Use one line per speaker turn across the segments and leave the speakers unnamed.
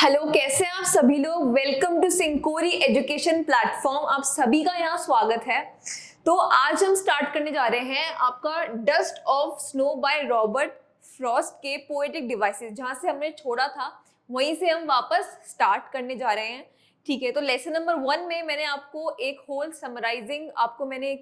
Hello, कैसे हैं आप सभी लोग। वेलकम टू सिंकोरी एजुकेशन प्लेटफॉर्म। आप सभी का यहाँ स्वागत है। तो आज हम स्टार्ट करने जा रहे हैं आपका dust of snow by Robert Frost के पोएटिक डिवाइसेस। जहाँ से हमने छोड़ा था वहीं से हम वापस स्टार्ट करने जा रहे हैं। ठीक है, तो लेसन नंबर 1 में मैंने आपको एक होल समराइजिंग आपको मैंने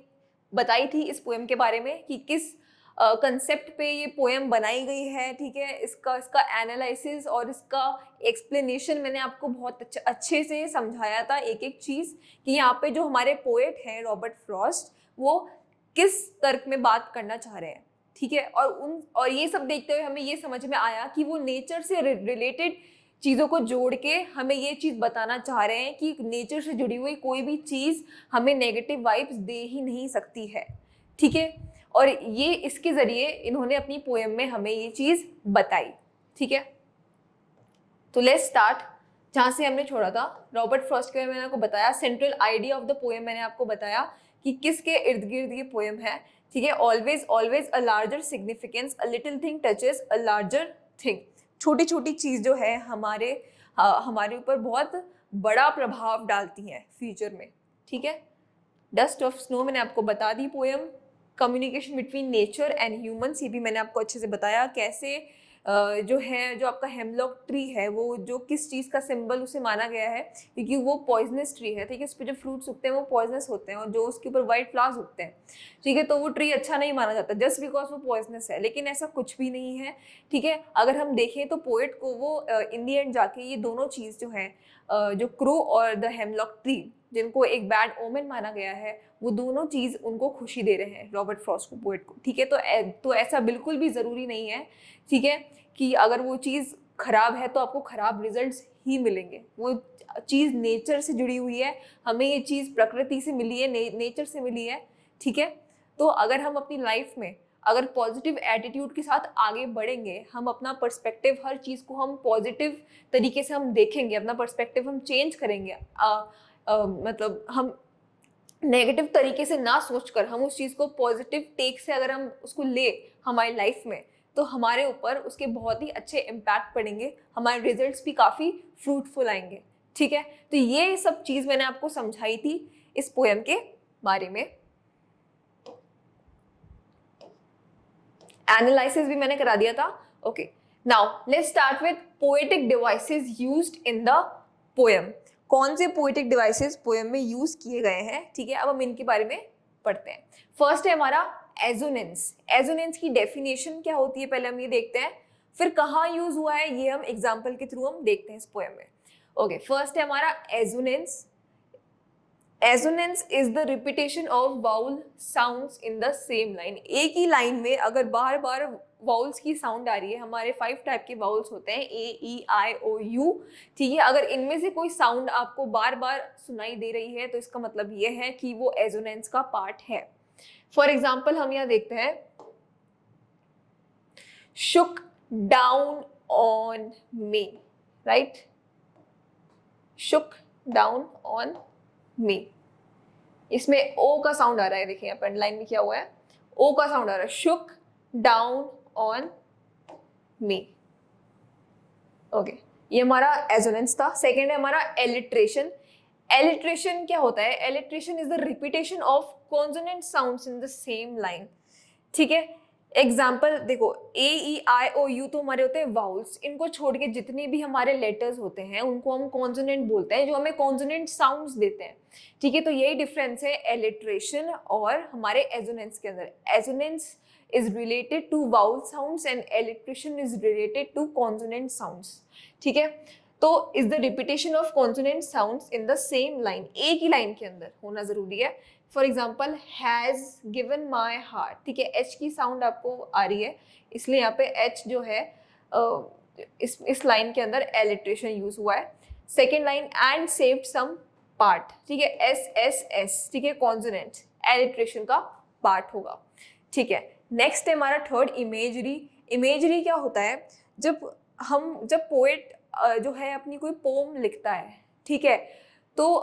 बताई थी इस पोएम के बारे में कि किस कंसेप्ट पे ये पोएम बनाई गई है। ठीक है, इसका इसका एनालिसिस और इसका एक्सप्लेनेशन मैंने आपको बहुत अच्छे से समझाया था, एक एक चीज़ कि यहाँ पे जो हमारे पोएट हैं रॉबर्ट फ्रॉस्ट वो किस तर्क में बात करना चाह रहे हैं। ठीक है, और ये सब देखते हुए हमें ये समझ में आया कि वो नेचर से रिलेटेड चीज़ों को जोड़ के हमें ये चीज़ बताना चाह रहे हैं कि नेचर से जुड़ी हुई कोई भी चीज़ हमें नेगेटिव वाइब्स दे ही नहीं सकती है। ठीक है, और ये इसके ज़रिए इन्होंने अपनी पोएम में हमें ये चीज़ बताई। ठीक है, तो लेट्स स्टार्ट जहाँ से हमने छोड़ा था। रॉबर्ट फ्रॉस्ट के बारे में मैंने आपको बताया, central idea of the poem मैंने आपको बताया कि किसके इर्द गिर्द ये पोएम है। ठीक है, always always a larger significance, a little thing touches a larger thing. छोटी छोटी चीज़ जो है हमारे ऊपर बहुत बड़ा प्रभाव डालती हैं फ्यूचर में। ठीक है, डस्ट ऑफ स्नो मैंने आपको बता दी poem. Communication between nature and humans, ये भी मैंने आपको अच्छे से बताया कैसे जो आपका हेमलॉक ट्री है वो जो किस चीज़ का सिंबल उसे माना गया है, क्योंकि वो पॉइजनस ट्री है। ठीक है, उस पर जो फ्रूट्स उगते हैं वो पॉइजनस होते हैं और जो उसके ऊपर वाइट फ्लावर्स उगते हैं, ठीक है, तो वो ट्री अच्छा नहीं माना जाता जस्ट बिकॉज वो पॉइजनस है। लेकिन ऐसा कुछ भी नहीं है। ठीक है, अगर हम देखें तो पोएट को वो इन दी एंड जाके ये दोनों चीज़ जो है जो क्रो और द हेमलॉक ट्री जिनको एक बैड ओमेन माना गया है, वो दोनों चीज़ उनको खुशी दे रहे हैं रॉबर्ट फ्रॉस्ट को, पोएट को। ठीक है, तो ऐसा बिल्कुल भी ज़रूरी नहीं है। ठीक है, कि अगर वो चीज़ खराब है तो आपको खराब रिजल्ट्स ही मिलेंगे। वो चीज़ नेचर से जुड़ी हुई है, हमें ये चीज़ प्रकृति से मिली है, नेचर से मिली है। ठीक है, तो अगर हम अपनी लाइफ में अगर पॉजिटिव एटीट्यूड के साथ आगे बढ़ेंगे, हम अपना पर्सपेक्टिव, हर चीज़ को हम पॉजिटिव तरीके से हम देखेंगे, अपना पर्सपेक्टिव हम चेंज करेंगे, मतलब हम नेगेटिव तरीके से ना सोचकर हम उस चीज़ को पॉजिटिव टेक से अगर हम उसको ले हमारी लाइफ में, तो हमारे ऊपर उसके बहुत ही अच्छे इम्पैक्ट पड़ेंगे, हमारे रिजल्ट्स भी काफ़ी फ्रूटफुल आएंगे। ठीक है, तो ये सब चीज़ मैंने आपको समझाई थी इस पोएम के बारे में। एनालिसिस भी मैंने करा दिया था। Okay, now let's start with poetic devices used in the poem. कौन से पोएटिक डिवाइसेस पोएम में यूज किए गए हैं। ठीक है, अब हम इनके बारे में पढ़ते हैं। फर्स्ट है हमारा एजोनेंस। एजोनेंस की डेफिनेशन क्या होती है पहले हम ये देखते हैं, फिर कहाँ यूज हुआ है ये हम एग्जाम्पल के थ्रू हम देखते हैं इस पोएम में। ओके, फर्स्ट है हमारा assonance. Assonance is the repetition of vowel sounds in the same line. एक ही लाइन में अगर बार बार वाउल्स की साउंड आ रही है, हमारे 5 टाइप के वाउल्स होते हैं, ए ई आई ओ यू। ठीक है, अगर इनमें से कोई साउंड आपको बार बार सुनाई दे रही है तो इसका मतलब ये है कि वो एजोनेंस का पार्ट है। फॉर एग्जाम्पल हम यहाँ देखते हैं, शुक down on me, right, Shuk down on me. इसमें ओ का साउंड आ रहा है, देखिए यहाँ पर अंडरलाइन में किया हुआ है, ओ का साउंड आ रहा है, शुक डाउन ऑन मी। ओके, ये हमारा एजोनेंस था। सेकेंड है हमारा एलिट्रेशन। एलिट्रेशन क्या होता है? Alliteration is the repetition of consonant sounds in the same line. ठीक है, एग्जाम्पल देखो, ए ई आई ओ यू तो हमारे होते हैं वाउल्स, इनको छोड़ के जितने भी हमारे लेटर्स होते हैं उनको हम कॉन्सोनेंट बोलते हैं, जो हमें कॉन्सोनेंट साउंड्स देते हैं। ठीक है, तो यही डिफरेंस है एलिट्रेशन और हमारे एजोनेंस के अंदर। Assonance is related to vowel sounds and alliteration is related to consonant sounds. ठीक है, तो is the repetition of consonant sounds in the same line, एक ही लाइन के अंदर होना जरूरी है। For example, has given my heart. ठीक है, एच की साउंड आपको आ रही है, इसलिए यहाँ पे एच जो है इस लाइन के अंदर एलिट्रेशन यूज हुआ है। Second line, and saved some part. ठीक है, एस एस एस, ठीक है, कॉन्सोनेंट एलिट्रेशन का पार्ट होगा। ठीक है, नेक्स्ट है हमारा थर्ड, इमेजरी। इमेजरी क्या होता है? जब पोएट जो है अपनी कोई पोम लिखता है, ठीक है, तो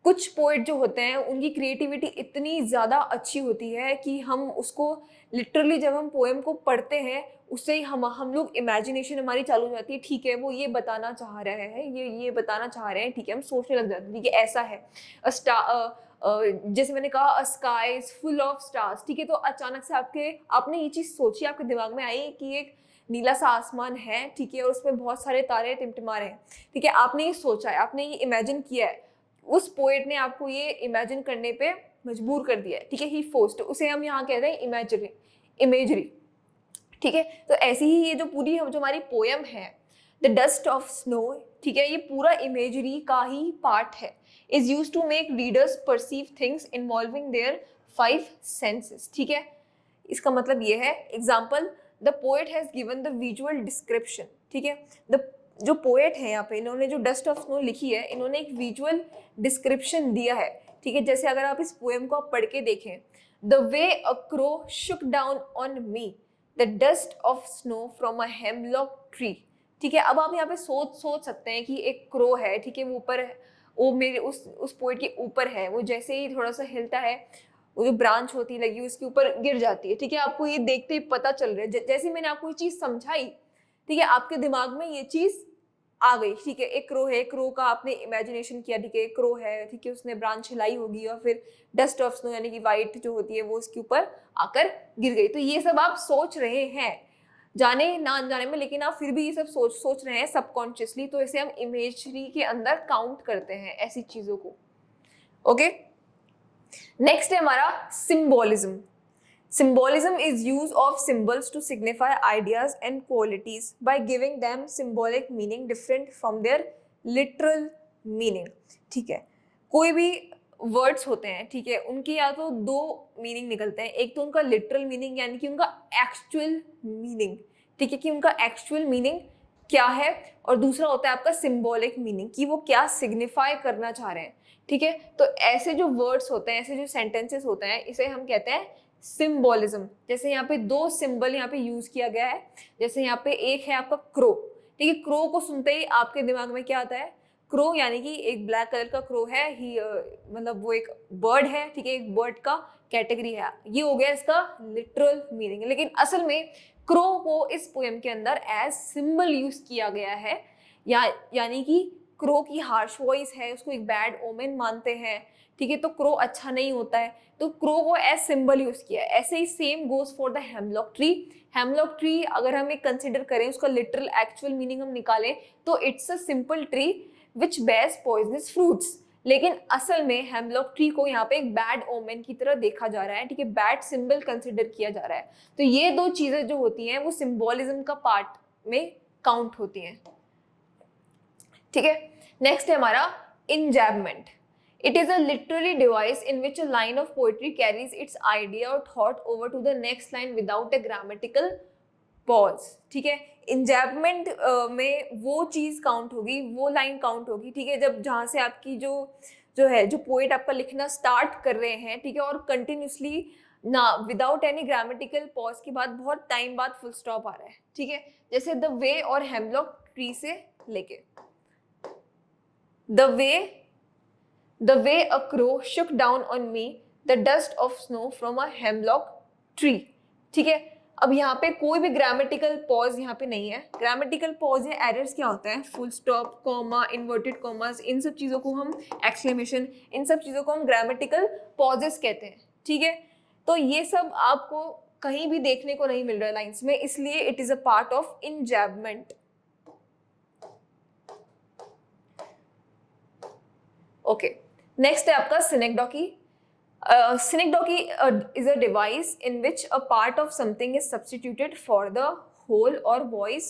कुछ पोएट जो होते हैं उनकी क्रिएटिविटी इतनी ज़्यादा अच्छी होती है कि हम उसको लिटरली जब हम पोएम को पढ़ते हैं उससे ही हम लोग इमेजिनेशन हमारी चालू हो जाती है। ठीक है, वो ये बताना चाह रहे हैं, ये बताना चाह रहे हैं, ठीक है, हम सोचने लग जाते हैं, ठीक है, ऐसा है। अ स्टार जैसे मैंने कहा, अ sky is full of stars, ठीक है, तो अचानक से आपने ये चीज़ सोची, आपके दिमाग में आई कि एक नीला सा आसमान है, ठीक है, और उसमें बहुत सारे तारे टिमटिमा रहे हैं, ठीक है, आपने ये सोचा है, आपने ये इमेजिन किया है, उस पोएट ने आपको ये इमेजिन करने पे मजबूर कर दिया है, ठीक है, ही फोर्स्ड, उसे हम यहाँ कहते हैं इमेजरी, ठीक है। तो ऐसी ही ये जो पूरी जो हमारी पोयम है द डस्ट ऑफ स्नो, ठीक है, ये पूरा इमेजरी का ही पार्ट है, is use to make readers perceive things involving their 5 senses, ठीक है। इसका मतलब ये है, example, the poet has given the visual description, ठीक है, द जो पोएट है यहाँ पे, इन्होंने जो डस्ट ऑफ स्नो लिखी है, इन्होंने एक विजुअल डिस्क्रिप्शन दिया है, ठीक है। जैसे अगर आप इस पोएम को आप पढ़ के देखें, the way a crow Shuk down on me the dust of snow from a hemlock tree, ठीक है। अब आप यहाँ पे सोच सकते हैं कि एक क्रो है, ठीक है, वो ऊपर, वो मेरे उस पोएट के ऊपर है, वो जैसे ही थोड़ा सा हिलता है, वो जो ब्रांच होती लगी उसके ऊपर गिर जाती है, ठीक है। आपको ये देखते ही पता चल रहा है, जैसे मैंने आपको ये चीज समझाई, ठीक है, आपके दिमाग में ये चीज आ गई, ठीक है। एक क्रो है, क्रो का आपने इमेजिनेशन किया, ठीक है, एक क्रो है, ठीक है, उसने ब्रांच हिलाई होगी और फिर डस्ट ऑफ स्नो यानी कि वाइट जो होती है वो उसके ऊपर आकर गिर गई। तो ये सब आप सोच रहे हैं, जाने ना अनजाने में, लेकिन आप फिर भी ये सब सोच रहे हैं सबकॉन्शियसली, तो इसे हम इमेजरी के अंदर काउंट करते हैं ऐसी चीजों को। ओके, नेक्स्ट है हमारा symbolism. Symbolism is use of symbols to signify ideas and qualities by giving them symbolic meaning different from their literal meaning, ठीक है। कोई भी वर्ड्स होते हैं, ठीक है, उनके या तो 2 मीनिंग निकलते हैं, एक तो उनका लिटरल मीनिंग यानी कि उनका एक्चुअल मीनिंग, ठीक है, कि उनका एक्चुअल मीनिंग क्या है, और दूसरा होता है आपका सिंबॉलिक मीनिंग, कि वो क्या सिग्निफाई करना चाह रहे हैं, ठीक है। तो ऐसे जो वर्ड्स होते हैं, ऐसे जो सेंटेंसेस होते हैं, इसे हम कहते हैं सिंबोलिज्म। जैसे यहाँ पे 2 सिंबल यहाँ पे यूज किया गया है, जैसे यहाँ पे एक है आपका क्रो, ठीक है, क्रो को सुनते ही आपके दिमाग में क्या आता है, क्रो यानी कि एक ब्लैक कलर का क्रो है, ही मतलब वो एक बर्ड है, ठीक है, एक बर्ड का कैटेगरी है, ये हो गया इसका लिटरल मीनिंग। लेकिन असल में क्रो को इस पोएम के अंदर एज सिंबल यूज किया गया है, यानी कि क्रो की हार्श वॉइस है, उसको एक बैड ओमेन मानते हैं, ठीक है, तो क्रो अच्छा नहीं होता है, तो क्रो को एज सिंबल यूज किया है। ऐसे ही same goes for the hemlock tree. Hemlock tree अगर हम एक कंसिडर करें, उसका लिटरल एक्चुअल मीनिंग हम निकालें, तो it's a simple tree which bears poisonous fruits, लेकिन असल में हेमलॉक ट्री को यहाँ पे एक बैड ओमेन की तरह देखा जा रहा है, ठीक है, बैड सिंबल कंसिडर किया जा रहा है। तो ये 2 चीजें जो होती हैं वो सिंबोलिज्म का पार्ट में काउंट होती हैं, ठीक है। नेक्स्ट है हमारा इंजैबमेंट। It is a literary device in which a line of poetry carries its idea or thought over to the next line without a grammatical pause, ठीक है। इंजैबमेंट में वो चीज काउंट होगी, वो लाइन काउंट होगी, ठीक है, जब जहाँ से आपकी जो पोएट आपका लिखना स्टार्ट कर रहे हैं, ठीक है, और कंटिन्यूसली ना विदाउट एनी ग्रामेटिकल पॉज के बाद बहुत टाइम बाद फुल स्टॉप आ रहा है, ठीक है। जैसे द वे और हेमलॉक ट्री से लेके The way a crow shook down on me the dust of snow from a hemlock tree, ठीक है। अब यहाँ पे कोई भी ग्रामेटिकल पॉज यहाँ पे नहीं है। ग्रामेटिकल पॉज या एरर्स क्या होता है, full stop, comma, inverted commas, इन सब चीज़ों को हम, एक्सक्लेमेशन, इन सब चीज़ों को हम ग्रामेटिकल पॉजेस कहते हैं, ठीक है। तो ये सब आपको कहीं भी देखने को नहीं मिल रहा है लाइन्स में, इसलिए it is a part of enjambment. Okay, next है आपका सिनेक्डोकी। Synecdoche is a device in which a part of something is substituted for the whole or vice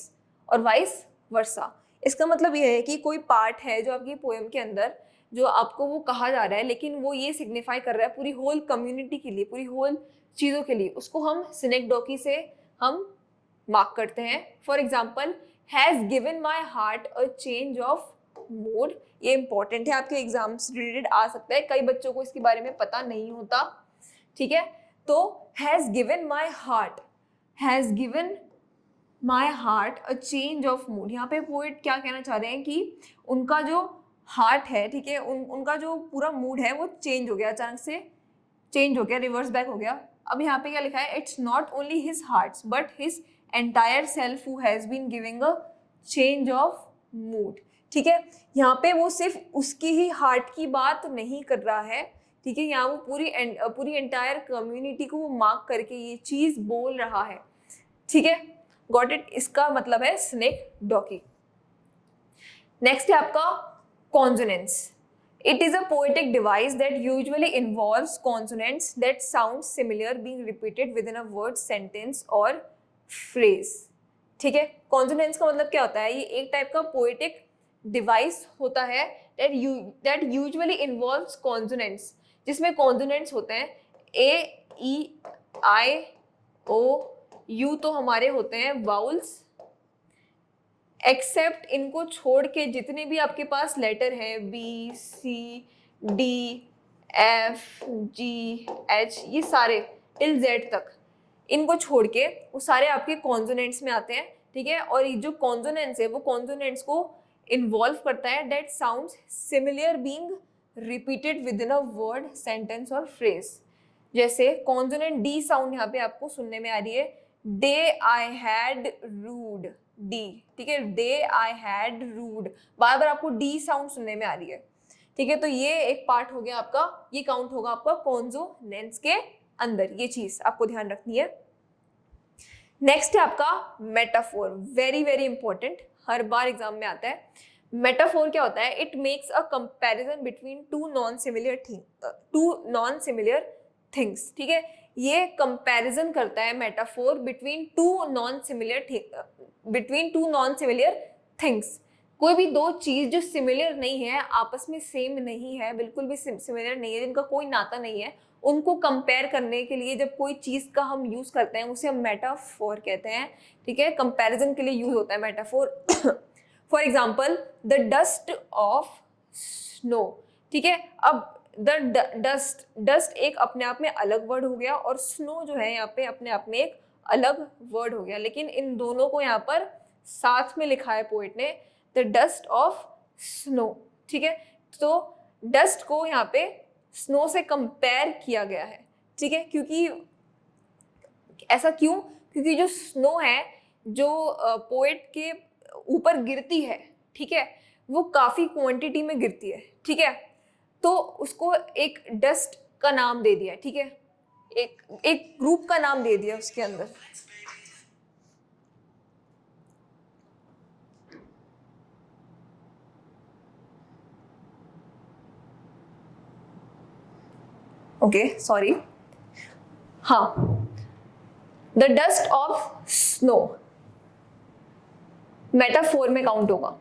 versa. इसका मतलब ये है कि कोई पार्ट है जो आपकी पोएम के अंदर जो आपको वो कहा जा रहा है, लेकिन वो ये सिग्निफाई कर रहा है पूरी होल कम्युनिटी के लिए, पूरी होल चीज़ों के लिए, उसको हम सिनेक्डोकी से हम मार्क करते हैं। For example, has given my heart a change of mood, ये इंपॉर्टेंट है, आपके एग्जाम्स रिलेटेड आ सकता है, कई बच्चों को इसके बारे में पता नहीं होता, ठीक है। तो has given my heart a change of mood, यहाँ पे पोएट क्या कहना चाह रहे हैं कि उनका जो हार्ट है, ठीक है, उनका जो पूरा मूड है वो चेंज हो गया, अचानक से चेंज हो गया, रिवर्स बैक हो गया। अब यहाँ पे क्या लिखा है, it's not only his hearts but his entire self who has been giving a change of mood. ठीक है, यहाँ पे वो सिर्फ उसकी ही हार्ट की बात नहीं कर रहा है, ठीक है, यहाँ वो पूरी एंटायर कम्युनिटी को वो मार्क करके ये चीज बोल रहा है। ठीक है, गॉट इट, इसका मतलब है स्नेक डॉकी। नेक्स्ट है आपका consonants. It is a poetic device that usually involves consonants that sound similar being repeated within a word, sentence or phrase. ठीक है, consonants का मतलब क्या होता है, ये एक टाइप का poetic device होता है that usually involves consonants, जिसमें consonants होते हैं a, e, i, o, u तो हमारे होते हैं vowels, एक्सेप्ट इनको छोड़ के जितने भी आपके पास लेटर है बी, सी, डी, एफ, जी, एच, ये सारे टिल जेड तक, इनको छोड़ के वो सारे आपके कॉन्सोनेंट्स में आते हैं। ठीक है, और ये जो कॉन्सोनेंट्स है वो कॉन्सोनेंट्स को इन्वॉल्व करता है that sounds similar being repeated within a word, sentence और फ्रेज। जैसे कॉन्सोनेंट डी साउंड यहाँ पे आपको सुनने में आ रही है, day I had rued, D. ठीक है, डे आई हैड रूड, बार बार आपको डी साउंड सुनने में आ रही है। ठीक है, तो ये एक पार्ट हो गया आपका, ये काउंट होगा आपका कॉन्सोनेंट्स के अंदर, ये चीज आपको ध्यान रखनी है। नेक्स्ट है आपका मेटाफोर, वेरी वेरी इंपॉर्टेंट, हर बार एग्जाम में आता है। मेटाफोर क्या होता है, it makes a comparison between two non similar things. ठीक है, ये कंपैरिजन करता है metaphor between two non similar things. कोई भी दो चीज जो सिमिलर नहीं है, आपस में सेम नहीं है, बिल्कुल भी सिमिलर नहीं है, जिनका कोई नाता नहीं है, उनको कंपेयर करने के लिए जब कोई चीज का हम यूज करते हैं उसे हम मेटाफोर कहते हैं। ठीक है, कंपैरिजन के लिए यूज होता है metaphor. For example the dust of snow. ठीक है, अब डस्ट एक अपने आप में अलग वर्ड हो गया और स्नो जो है यहाँ पे अपने आप में एक अलग वर्ड हो गया, लेकिन इन दोनों को यहाँ पर साथ में लिखा है पोएट ने, द डस्ट ऑफ स्नो। ठीक है, तो डस्ट को यहाँ पे स्नो से कंपेयर किया गया है। ठीक है, क्योंकि ऐसा क्यों, क्योंकि जो स्नो है जो पोएट के ऊपर गिरती है, ठीक है, वो काफी क्वांटिटी में गिरती है। ठीक है, तो उसको एक डस्ट का नाम दे दिया। ठीक है, एक ग्रुप का नाम दे दिया उसके अंदर। ओके, सॉरी, हाँ, the dust of snow metaphor में काउंट होगा।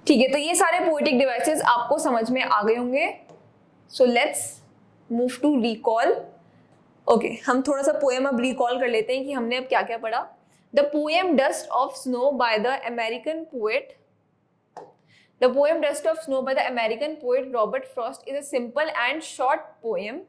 ठीक है, तो ये सारे पोएटिक डिवाइसेस आपको समझ में आ गए होंगे। So let's move to recall. Okay, हम थोड़ा सा पोएम अब रिकॉल कर लेते हैं कि हमने अब क्या क्या पढ़ा। The poem dust of snow by the American poet Robert Frost is a simple and short poem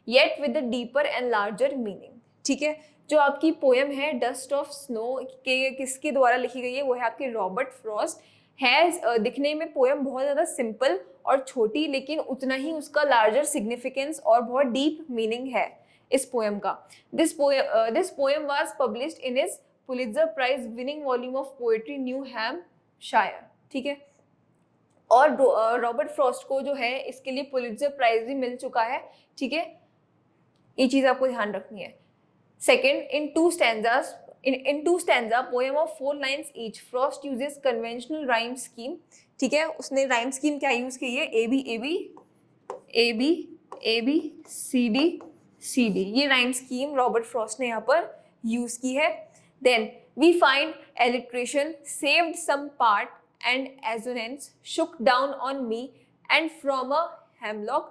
yet with the deeper and larger meaning. ठीक है, जो आपकी पोएम है डस्ट ऑफ स्नो के किसके द्वारा लिखी गई है, वो है आपकी रॉबर्ट फ्रॉस्ट है। दिखने में पोएम बहुत ज़्यादा सिंपल और छोटी, लेकिन उतना ही उसका लार्जर सिग्निफिकेंस और बहुत डीप मीनिंग है इस पोएम का। This poem was published in his Pulitzer prize winning volume of poetry New Hampshire. ठीक है, और रॉबर्ट फ्रॉस्ट को जो है इसके लिए पुलित्जर प्राइज भी मिल चुका है। ठीक है, ये चीज़ आपको ध्यान रखनी है। Second, in two stanza poem of 4 lines each, Frost uses conventional rhyme scheme। ठीक है, उसने rhyme scheme क्या यूज की है, A B A B A B A B C D C D, ये rhyme scheme रॉबर्ट फ्रॉस्ट ने यहाँ पर यूज की है। Then we find alliteration, saved some part and assonance, shook down on me and from a hemlock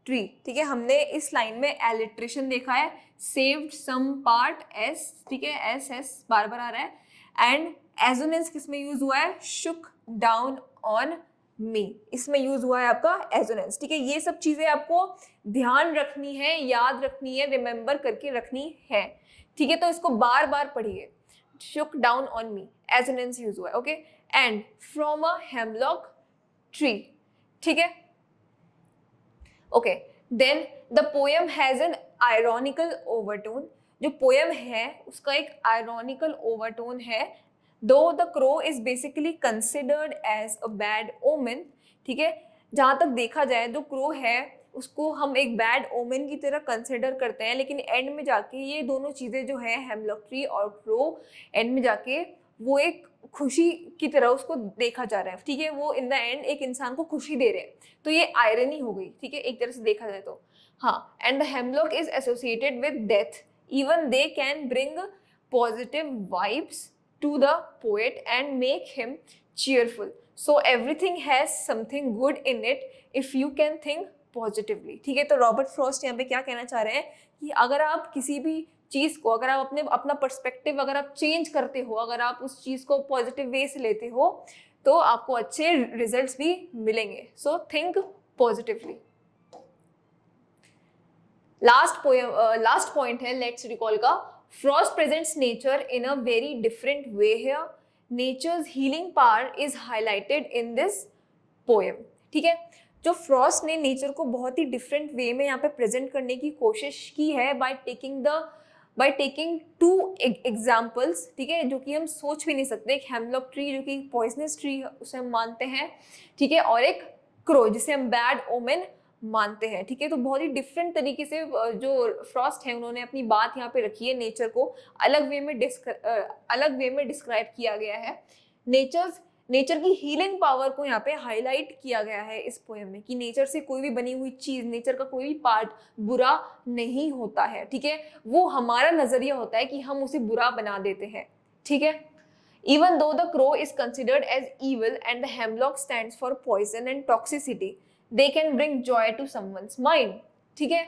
tree। ठीक है, हमने इस लाइन में एलिट्रेशन देखा है, सेव्ड सम पार्ट एस, ठीक है, एस एस बार बार आ रहा है, एंड एजोनेंस किसमें यूज हुआ है, शुक डाउन ऑन मी, इसमें यूज हुआ है आपका एजोनेंस। ठीक है, ये सब चीजें आपको ध्यान रखनी है, याद रखनी है, रिमेंबर करके रखनी है। ठीक है, तो इसको बार बार पढ़िए। shook down on me, एज यूज हुआ है, okay, and from a hemlock tree, ठीक है, okay, then the poem has an ironical overtone, जो पोएम है उसका एक आयरॉनिकल ओवरटोन है, though the crow is basically considered as a bad omen, ठीक है, जहां तक देखा जाए जो क्रो है उसको हम एक बैड ओमेन की तरह कंसिडर करते हैं, लेकिन एंड में जाके ये दोनों चीजें जो है हेमलॉक ट्री और क्रो, एंड में जाके वो एक खुशी की तरह उसको देखा जा रहा है, ठीक है, वो इन द एंड एक इंसान को खुशी दे रहे हैं, तो ये आयरनी हो गई, ठीक है, एक तरह से देखा जाए तो, हाँ, and the hemlock is associated with death, even they can bring positive vibes to the poet and make him cheerful, so everything has something good in it if you can think positively, ठीक है, तो Robert Frost यहाँ पे क्या कहना चाह रहे हैं कि अगर आप किसी भी चीज को, अगर आप अपना पर्सपेक्टिव अगर आप चेंज करते हो, अगर आप उस चीज को पॉजिटिव वे से लेते हो तो आपको अच्छे रिजल्ट्स भी मिलेंगे, so think positively. Last point है लेट्स रिकॉल का, Frost presents nature in a very different way here. Nature's healing power is highlighted in this poem. ठीक है, जो फ्रॉस्ट ने नेचर को बहुत ही डिफरेंट वे में यहाँ पे प्रेजेंट करने की कोशिश की है बाय टेकिंग टू एग्जाम्पल्स, ठीक है, जो कि हम सोच भी नहीं सकते, एक हेमलॉक ट्री जो कि पॉइजनस ट्री उसे हम मानते हैं, ठीक है, और एक क्रो जिसे हम बैड ओमेन मानते हैं, ठीक है, तो बहुत ही डिफरेंट तरीके से जो फ्रॉस्ट है उन्होंने अपनी बात यहाँ पे रखी है, नेचर को अलग वे में डिस्क्राइब किया गया है, नेचर की हीलिंग पावर को यहाँ पे हाईलाइट किया गया है इस पोएम में कि नेचर से कोई भी बनी हुई चीज, नेचर का कोई भी पार्ट बुरा नहीं होता है, ठीक है, वो हमारा नजरिया होता है कि हम उसे बुरा बना देते हैं, ठीक है, even though the crow is considered as evil and the hemlock stands for poison and toxicity, they can bring joy to someone's mind, ठीक है,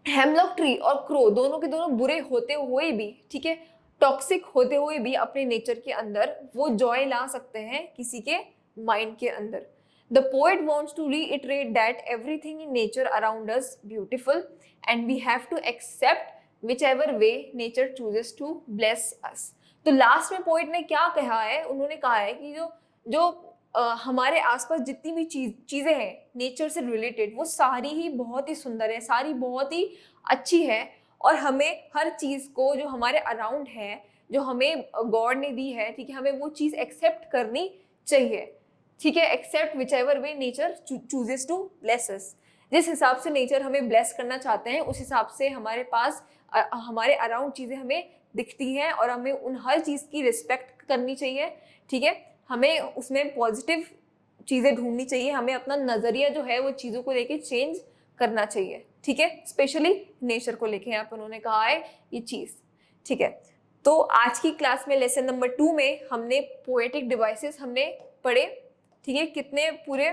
हेमलॉक ट्री और क्रो दोनों के दोनों बुरे होते हुए भी, ठीक है, टॉक्सिक होते हुए भी अपने नेचर के अंदर वो जॉय ला सकते हैं किसी के माइंड के अंदर। The poet wants to reiterate that everything in nature around us beautiful and we have to accept whichever way nature chooses to bless us। तो लास्ट में पोइट ने क्या कहा है, उन्होंने कहा है कि जो हमारे आसपास जितनी भी चीजें हैं नेचर से रिलेटेड वो सारी ही बहुत ही सुंदर है, सारी बहुत ही अच्छी है, और हमें हर चीज को जो हमारे अराउंड है, जो हमें गॉड ने दी है, ठीक है, हमें वो चीज एक्सेप्ट करनी चाहिए, ठीक है, except whichever way nature chooses to bless us. जिस हिसाब से नेचर हमें ब्लेस करना चाहते हैं उस हिसाब से हमारे पास हमारे अराउंड चीजें हमें दिखती हैं और हमें उन हर चीज की रिस्पेक्ट करनी चाहिए, ठीक है, हमें उसमें पॉजिटिव चीजें ढूंढनी चाहिए, हमें अपना नजरिया जो है वो चीजों को लेके चेंज करना चाहिए, ठीक है, स्पेशली नेचर को लेके यहाँ पे उन्होंने कहा है ये चीज, ठीक है। तो आज की क्लास में लेसन नंबर 2 में हमने पोएटिक डिवाइसेस हमने पढ़े, ठीक है, कितने पूरे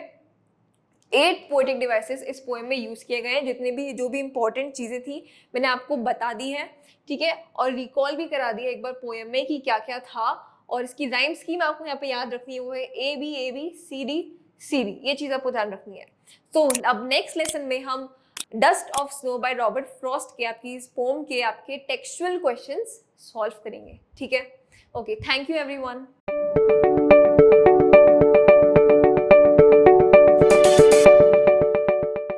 8 पोएटिक डिवाइसेस इस पोएम में यूज किए गए हैं, जितने भी जो भी इंपॉर्टेंट चीजें थी मैंने आपको बता दी हैं, ठीक है, और रिकॉल भी करा दिया एक बार पोएम में कि क्या क्या था, और इसकी राइम स्कीम आपको यहाँ पे याद रखनी है, वो है ए बी सी डी, ये चीज आपको ध्यान रखनी है। तो अब नेक्स्ट लेसन में हम dust of snow by Robert Frost के आपकी इस पोम के आपके टेक्सचुअल क्वेश्चंस सॉल्व करेंगे, ठीक है, ओके, थैंक यू एवरीवन।